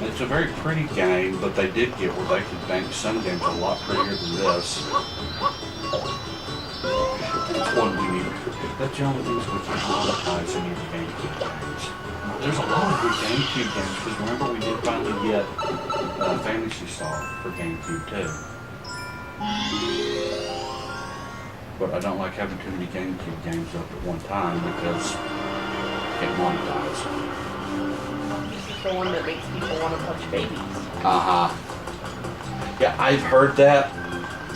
It's a very pretty game, but they did get where they could make some games a lot prettier than this. That's one we need. That's the only things we can monetize any of the GameCube games. There's a lot of good GameCube games, because remember we did finally get Fantasy Star for GameCube too. But I don't like having too many GameCube games up at one time because you can't monetize. This is the one that makes people want to punch babies. Uh-huh. Yeah, I've heard that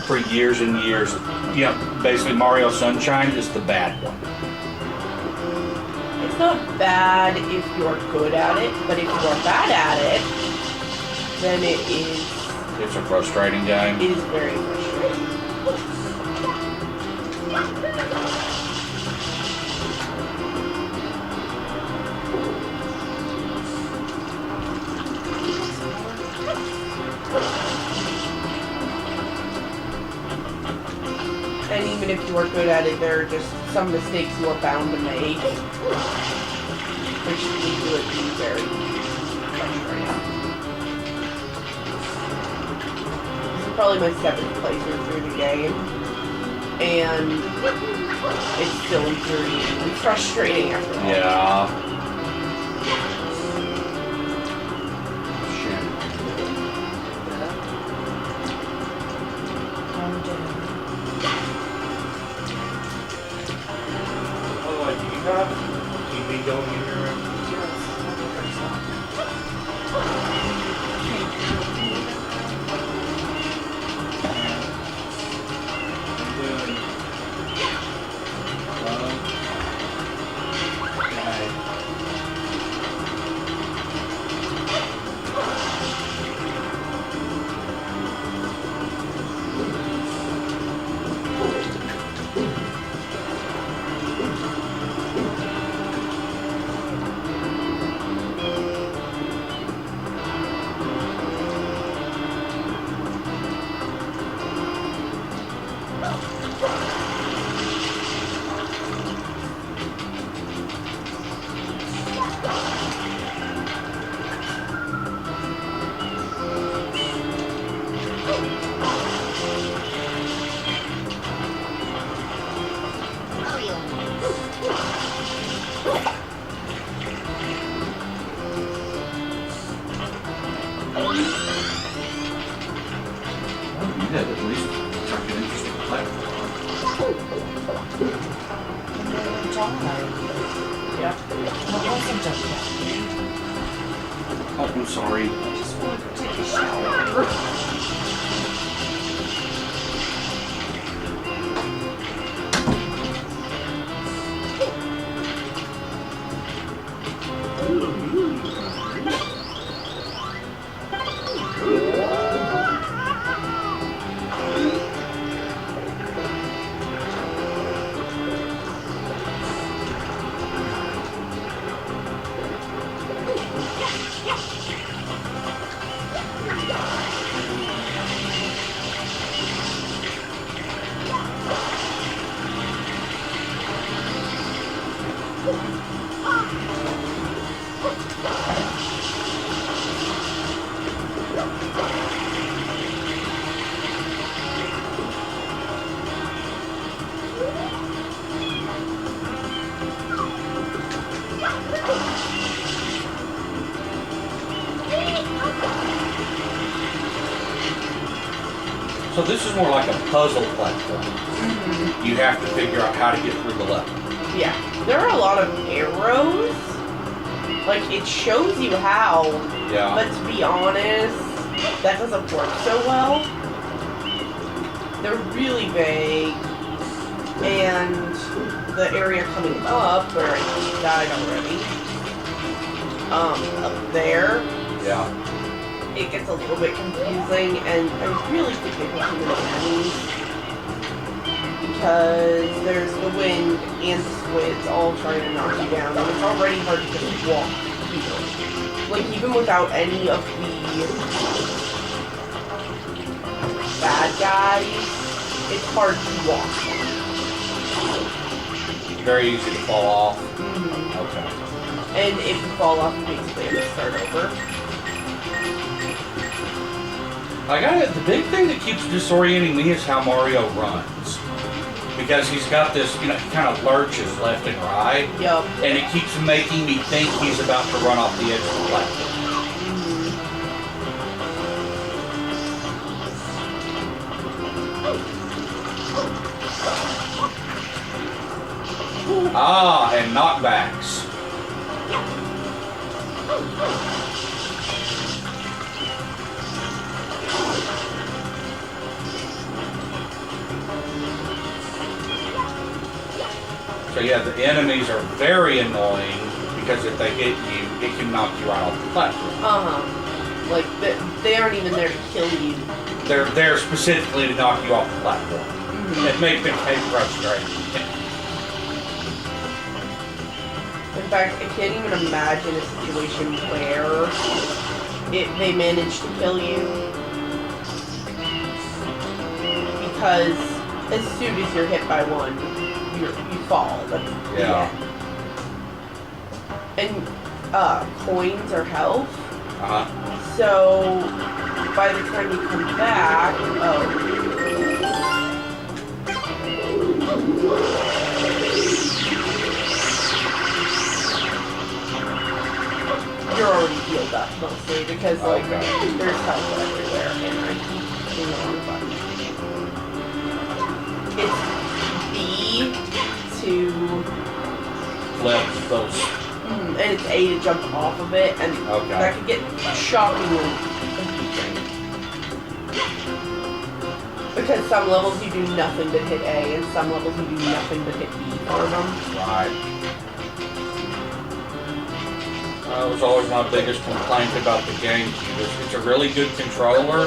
for years and years. You know, basically Mario Sunshine is the bad one. It's not bad if you're good at it, but if you're bad at it, then it is... It's a frustrating game. It is very frustrating. And even if you are good at it, there are just some mistakes you are bound to make, which lead to it being very frustrating. This is probably my 7th playthrough through the game, and it's still infuriating and frustrating after all. Yeah. TV going in your room? Yeah. Oh, I'm sorry. I just wanted to take a shower. So this is more like a puzzle platform. Mm-hmm. You have to figure out how to get through the level. Yeah. There are a lot of arrows. Like, it shows you how, Yeah. but to be honest, that doesn't work so well. They're really vague, and the area coming up, where I died already, up there, Yeah. it gets a little bit confusing, and I really think it was too many enemies. Because there's the wind and the squids all trying to knock you down, and it's already hard to just walk here. Like, even without any of the bad guys, it's hard to walk. Very easy to fall off. Mm-hmm. Okay. And if you fall off, you basically have to start over. The big thing that keeps disorienting me is how Mario runs. Because he's got this, he kind of lurches left and right. Yup. And it keeps making me think he's about to run off the edge of the platform. Ah, and knockbacks. So yeah, the enemies are very annoying because if they hit you, it can knock you right off the platform. Like, they aren't even there to kill you. They're there specifically to knock you off the platform. It makes them take frustrating. In fact, I can't even imagine a situation where they manage to kill you. Because as soon as you're hit by one, you fall. That's Yeah. And coins are health. Uh-huh. So by the time you come back, you're already healed up mostly because like there's health everywhere and I keep hitting the wrong button. It's B to Flip those. and it's A to jump off of it, and that could get shockingly confusing. Because some levels you do nothing but hit A, and some levels you do nothing but hit B for them. Right. That was always my biggest complaint about the GameCube. It's a really good controller,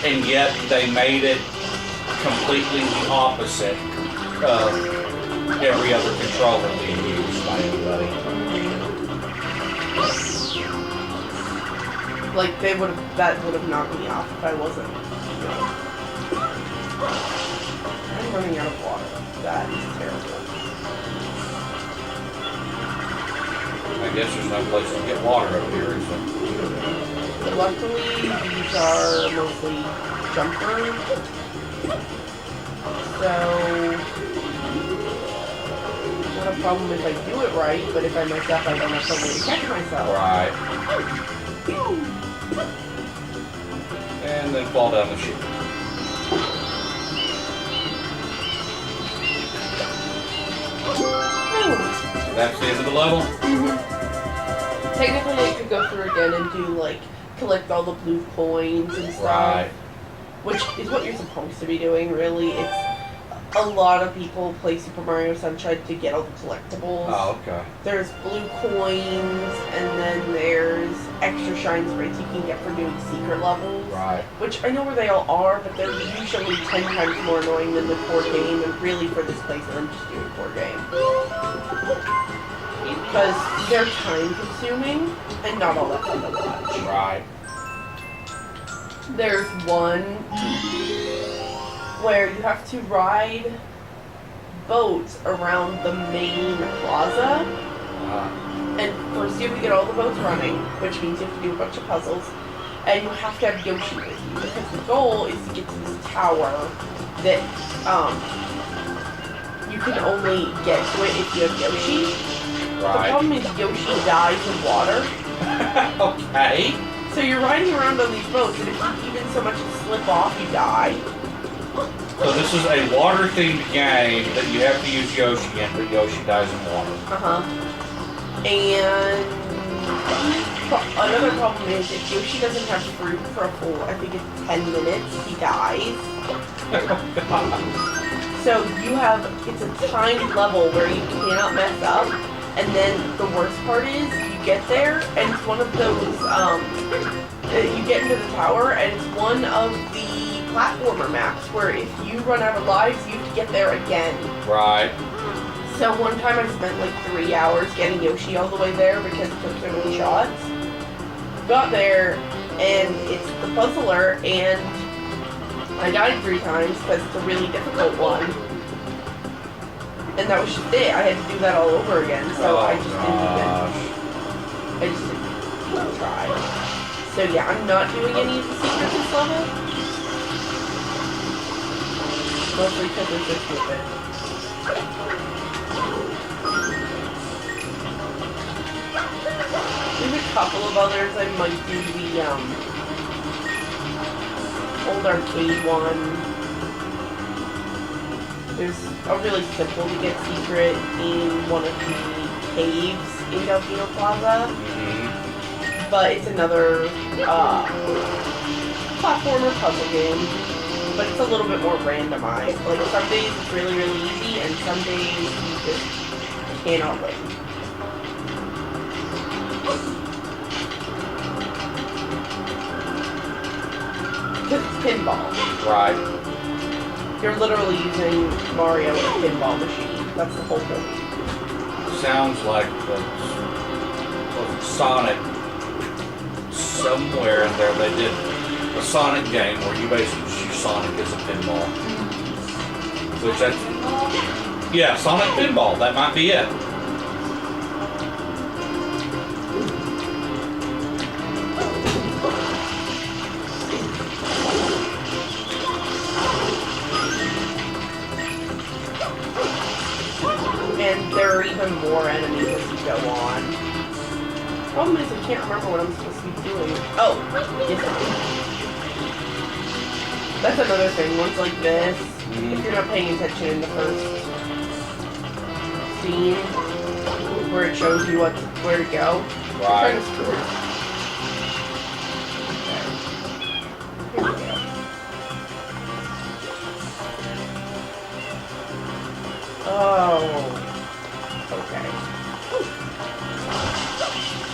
and yet they made it completely the opposite of every other controller being used by anybody. Like that would have knocked me off if I wasn't. I'm running out of water. That is terrible. I guess there's no place to get water up here, is there? But luckily, these are mostly jumpers. So, not a problem if I do it right, but if I mess up, I don't have some way to catch myself. Right. And then fall down the chute. That's the end of the level? Technically, I could go through again and do, like, collect all the blue coins and stuff. Right. Which is what you're supposed to be doing, really. It's a lot of people play Super Mario Sunshine to get all the collectibles. Oh, okay. There's blue coins, and then there's extra shine sprites you can get for doing secret levels. Right. Which I know where they all are, but they're usually 10 times more annoying than the core game, and really for this place, I'm just doing core game. Because they're time consuming, and not all that fun to watch. Right. There's one where you have to ride boats around the main plaza. And first you have to get all the boats running, which means you have to do a bunch of puzzles. And you have to have Yoshi with you, because the goal is to get to this tower that you can only get to it if you have Yoshi. Right. The problem is Yoshi dies in water. Okay. So you're riding around on these boats, and if you even so much as slip off, you die. So this is a water-themed game that you have to use Yoshi in, but Yoshi dies in water. And another problem is if Yoshi doesn't have fruit for a full, I think it's 10 minutes, he dies. So you have, it's a timed level where you cannot mess up. And then the worst part is, you get there, and it's one of those, you get into the tower, and it's one of the platformer maps where if you run out of lives, you have to get there again. Right. So one time I spent like 3 hours getting Yoshi all the way there because it took so many shots. Got there, and it's the puzzler, and I died 3 times because it's a really difficult one. And that was just it. I had to do that all over again, so I just didn't even try. So yeah, I'm not doing any of the secrets this level. Mostly because they're so stupid. There's a couple of others I might do the old arcade one. There's a really simple to get secret in one of the caves in Delfino Plaza. But it's another platformer puzzle game. But it's a little bit more randomized. Like some days it's really, really easy, and some days you just cannot win. Because it's pinball. Right. You're literally using Mario as a pinball machine. That's the whole point. Sounds like the Sonic. Somewhere in there they did a Sonic game where you basically use Sonic as a pinball. Which that's... Yeah, Sonic Pinball. That might be it. And there are even more enemies as you go on. Problem is I can't remember what I'm supposed to be doing. Oh, yes I do. That's another thing. Ones like this, if you're not paying attention in the first scene, where it shows you where to go, it's kind of screwed. Here we go. Oh. Okay.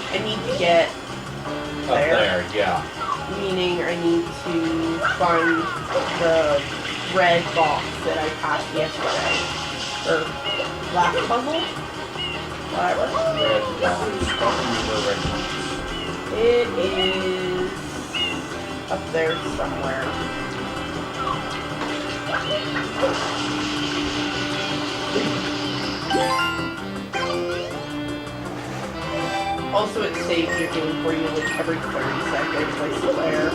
I need to get Up there, yeah. meaning I need to find the red box that I passed yesterday. Or last puzzle? Whatever. Red box. It is up there somewhere. Also, it saves your game for you like every 30 seconds, I swear.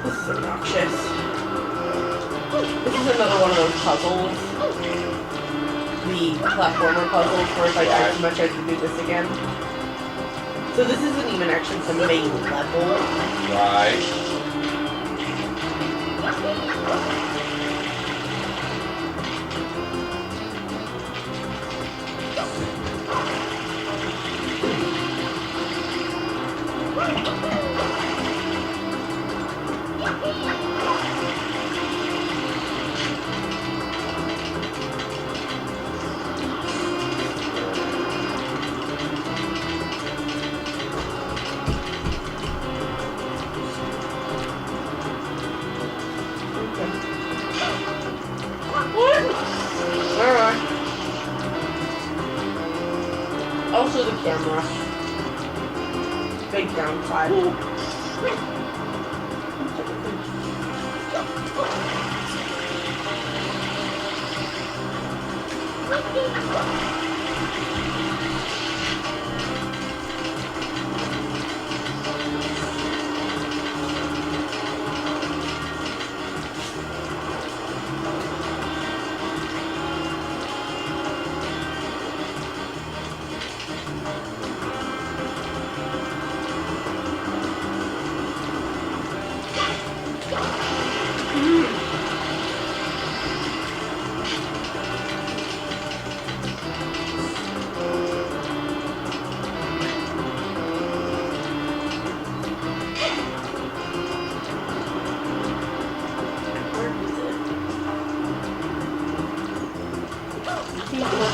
This is obnoxious. This is another one of those puzzles. The platformer puzzles where if I die too much I have to do this again. So this isn't even actually the main level. Right. Alright. Also the camera. Big downside.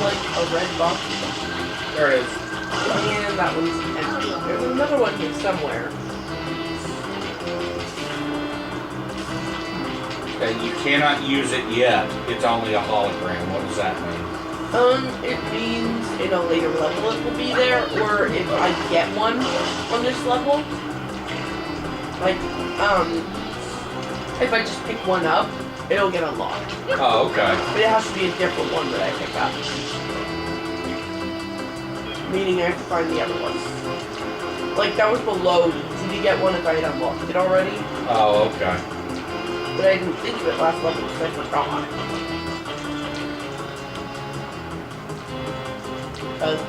Like a red box. There it is. And that one's empty. There's another one here somewhere. Okay, you cannot use it yet. It's only a hologram. What does that mean? It means in a later level it will be there, or if I get one on this level, like, if I just pick one up, it'll get unlocked. Oh, okay. But it has to be a different one that I pick up. Meaning I have to find the other one. Like, that was below easy to get one if I had unlocked it already. Oh, okay. But I didn't think of it last level because I forgot.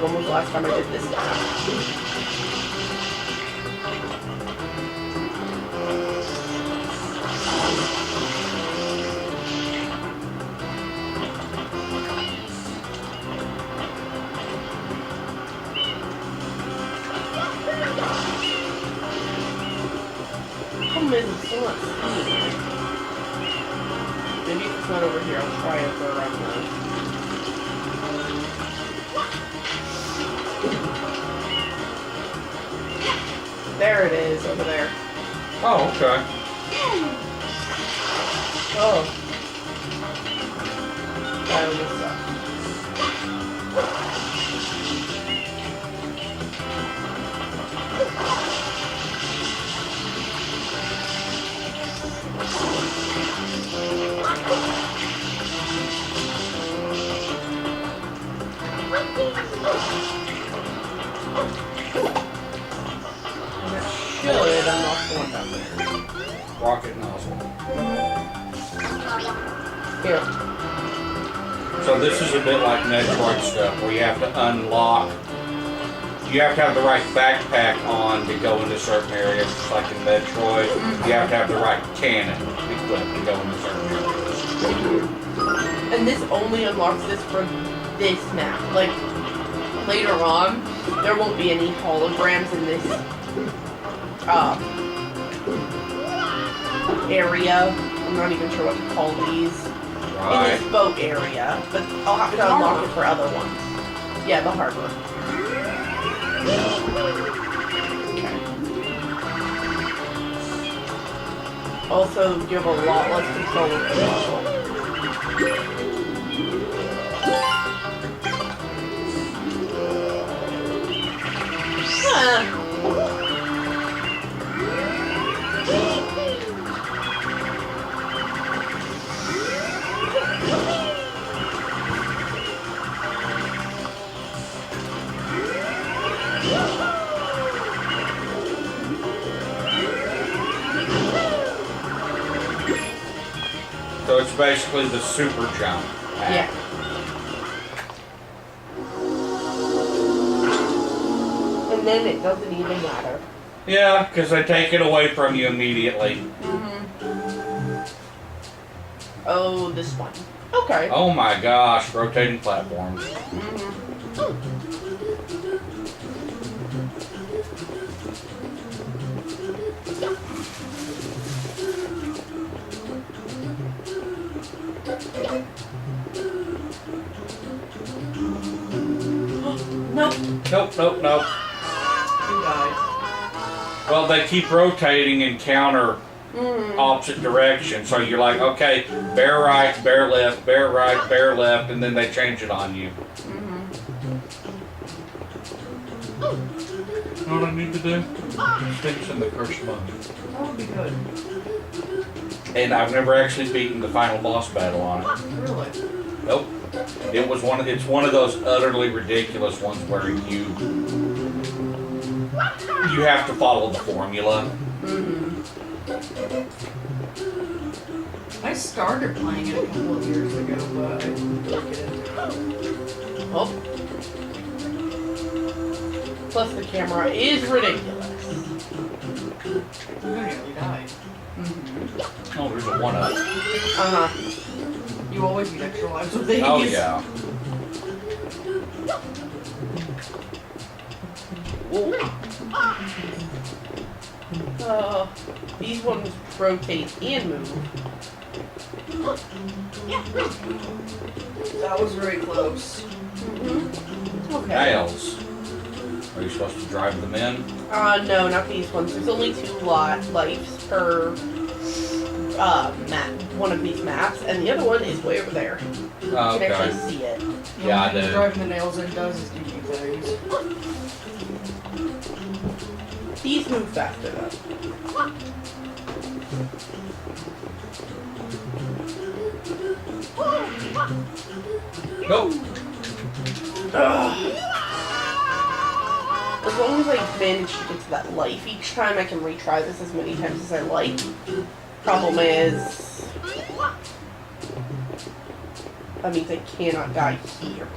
When was the last time I did this now? Problem is, it's still not steam. Maybe if it's not over here, I'll try it for around there. There it is, over there. Oh, okay. Oh. That was suck. Should unlock the one down there. Rocket nozzle. Here. So this is a bit like Metroid stuff where you have to unlock. You have to have the right backpack on to go into certain areas, just like in Metroid. You have to have the right cannon equipped to go into certain areas. And this only unlocks this for this map. Like, later on, there won't be any holograms in this area. I'm not even sure what to call these. In Right. this boat area. But I'll have to unlock it for other ones. Yeah, the harbor. Okay. Also, you have a lot less control with the muzzle. So it's basically the super jump. Yeah. And then it doesn't even matter. Yeah, because they take it away from you immediately. Oh, this one. Okay. Oh my gosh, rotating platforms. Nope. Nope, nope, nope. You died. Well, they keep rotating in counter opposite direction. So you're like, okay, bear right, bear left, bear right, bear left, and then they change it on you. You know what I need to do? Sticks in the cursed button. That would be good. And I've never actually beaten the final boss battle on it. Really? Nope. It's one of those utterly ridiculous ones where you have to follow the formula. I started playing it a couple of years ago, but I didn't like it. Oh. Plus the camera is ridiculous. I nearly died. Oh, there's a 1-up. Uh-huh. You always get extra lives with these. Oh yeah. These ones rotate and move. That was very close. Okay. Nails. Are you supposed to drive them in? No, not these ones. There's only 2 lives per map, one of these maps, and the other one is way over there. You Okay. can actually see it. The Yeah, I only thing did. driving the nails in does is give you things. These move faster though. Go. As long as I manage to get to that life each time, I can retry this as many times as I like. Problem is, that means I cannot die here.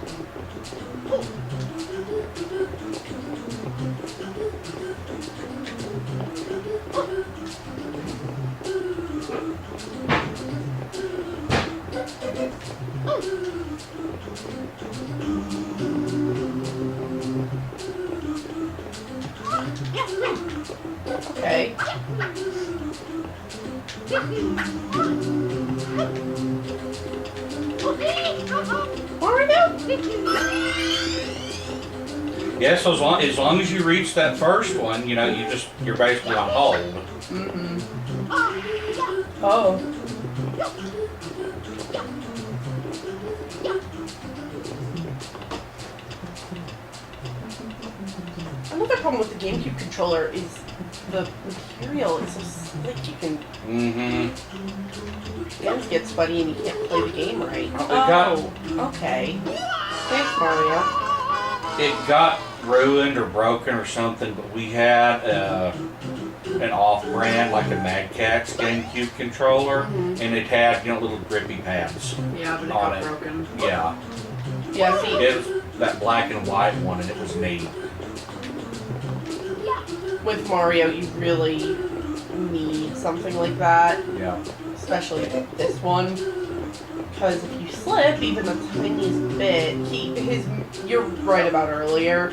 Okay. Yeah, so as long as you reach that first one, you know, you're basically on hold. Mm-hmm. Oh. Another problem with the GameCube controller is the material is so slick. You can hands get spuddy and you can't play the game right. Okay. Thanks, Mario. It got ruined or broken or something, but we had an off-brand, like a Mad Catz GameCube controller, and it had, you know, little grippy pads. Yeah, but it on got it. broken. Yeah. Yeah, see, It was that black and white one, and it was neat. with Mario, you really need something like that, Yeah. especially this one. Because if you slip even the tiniest bit, you're right about earlier,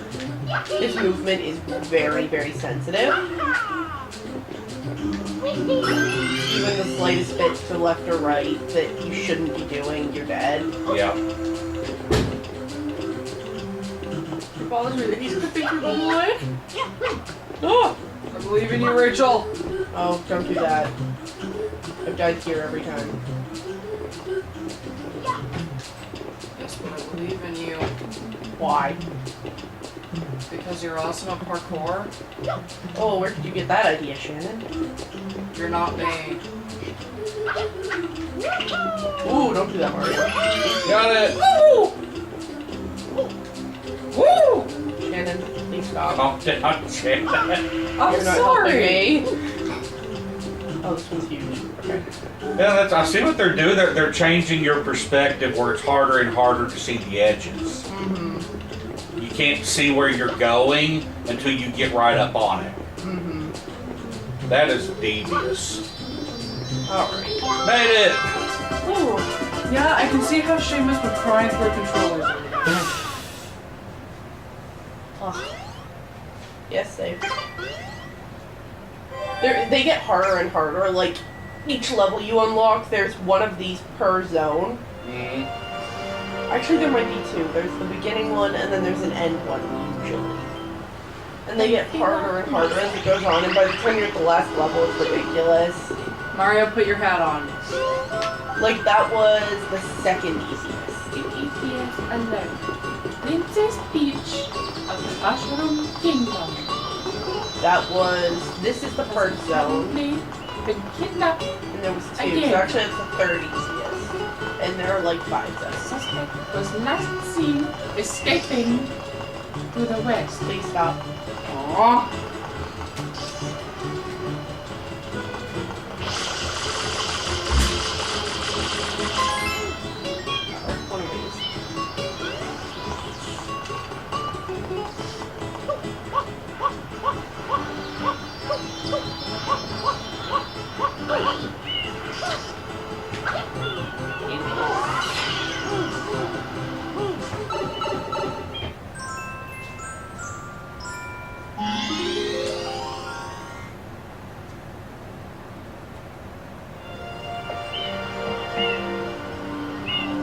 his movement is very, very sensitive. Even the slightest bit to the left or right that you shouldn't be doing, you're dead. Yeah. He's flipping through the wood. Oh! I believe in you, Rachel. Oh, don't do that. I've died here every time. Yes, but I believe in you. Why? Because you're awesome at parkour. Oh, where did you get that idea, Shannon? You're not me. Ooh, don't do that, Mario. Got it. Woo! Shannon, please stop. Calm down, Shannon. I'm You're not sorry. helping me. Oh, this one's huge. Okay. Yeah, I see what they're doing. They're changing your perspective where it's harder and harder to see the edges. Mm-hmm. You can't see where you're going until you get right up on it. Mm-hmm. That is devious. Alright. Made it! Ooh. Yeah, I can see how Seamus would cry and throw controllers over there. Oh. Yes, save. They get harder and harder. Like, each level you unlock, there's one of these per zone. Mm-hmm. Actually, there might be two. There's the beginning one, and then there's an end one, usually. And they get harder and harder as it goes on, and by the time you're at the last level, it's ridiculous. Mario, put your hat on. Like, that was the second easiest. Yes, alone. Princess Peach of the Mushroom Kingdom. This is the first zone, Been kidnapped. and there was two, Again. so actually it's the third easiest. And there are like 5 zones. Suspect was last seen escaping to the west. Please stop. Aww. One of these.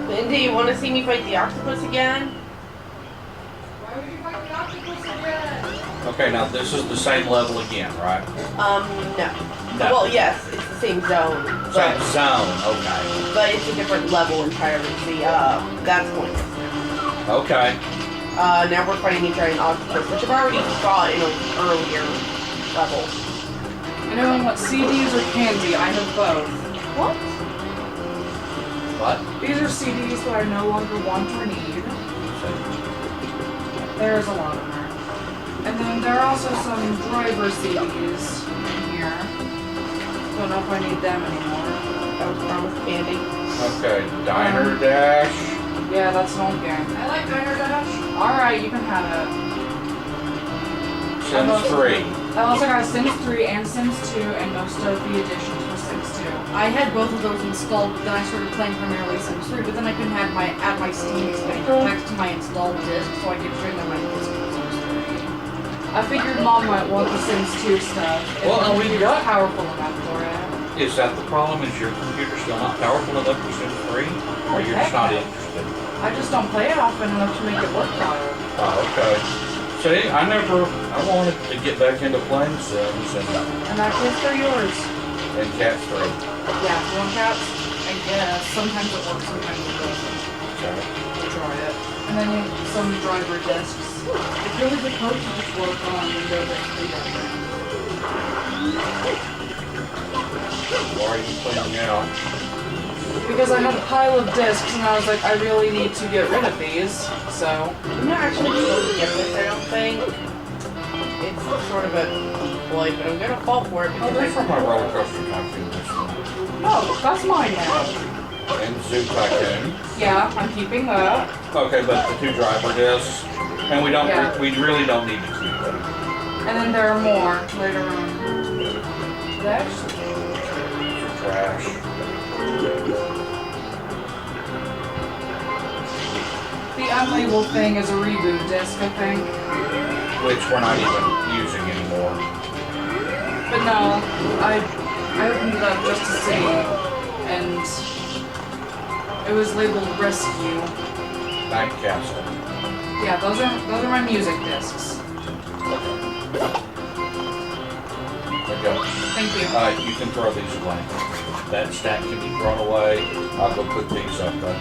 Mindy, you want to see me fight the octopus again? Why would you fight the octopus again? Okay, now this is the same level again, right? No. No. Well, yes, it's the same zone, Same but, zone, okay. but it's a different level entirely. See, that's pointless. Okay. Now we're fighting a giant octopus, which I've already fought in an earlier level. Anyone want CDs or candy? I have both. What? What? These are CDs that I no longer want or need. There's a lot of them. And then there are also some driver CDs in here. Don't know if I need them anymore. That was promised candy. Okay, Diner Dash. Yeah, that's an old game. I like Diner Dash. Alright, you can have it. Sims 3. I also got Sims 3 and Sims 2 and most of the additions for Sims 2. I had both of those installed, but then I started playing primarily Sims 3, but then I couldn't add my Steam expansion next to my installed disc, so I could bring them my disc for Sims 3. I figured Mom might want the Sims 2 stuff. If Well, my we computer's got- powerful enough for it. Is that the problem? Is your computer still not powerful enough for Sims 3? Or you're just not interested? I just don't play it often enough to make it work better. Oh, okay. See, I wanted to get back into playing Sims And that case, they're yours. and Cat 3. Yeah, you want cats? I guess. Sometimes it works, sometimes it doesn't. Okay. We'll try it. And then some driver discs. It's really supposed to just work on Windows XP diagrams. Why are you cleaning out? Because I had a pile of discs and I was like, I really need to get rid of these. So, I'm not actually supposed to get this, I don't think. It's sort of a like, but I'm gonna fall for it Oh, because they're from my roller coaster tycoon this one. oh, that's mine now. And Zoo Tycoon. Yeah, I'm keeping that. Okay, but the 2 driver discs. And we don't Yeah. we really don't need to keep them. And then there are more later on. That's For trash. the unlabeled thing is a reboot disc, I think. Which we're not even using anymore. But no, I opened it up just to see, and it was labeled Rescue. Night Castle. Yeah, those are my music discs. There you go. Thank you. You can throw these away. That stack can be thrown away. I'll go put these up though.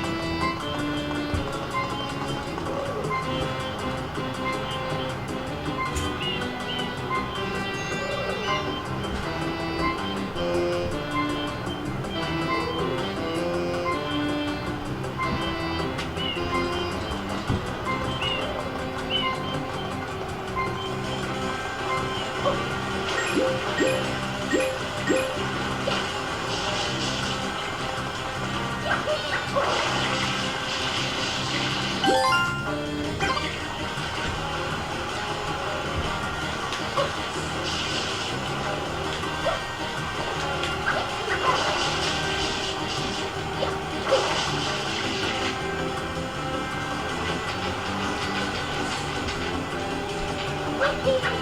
Thank you.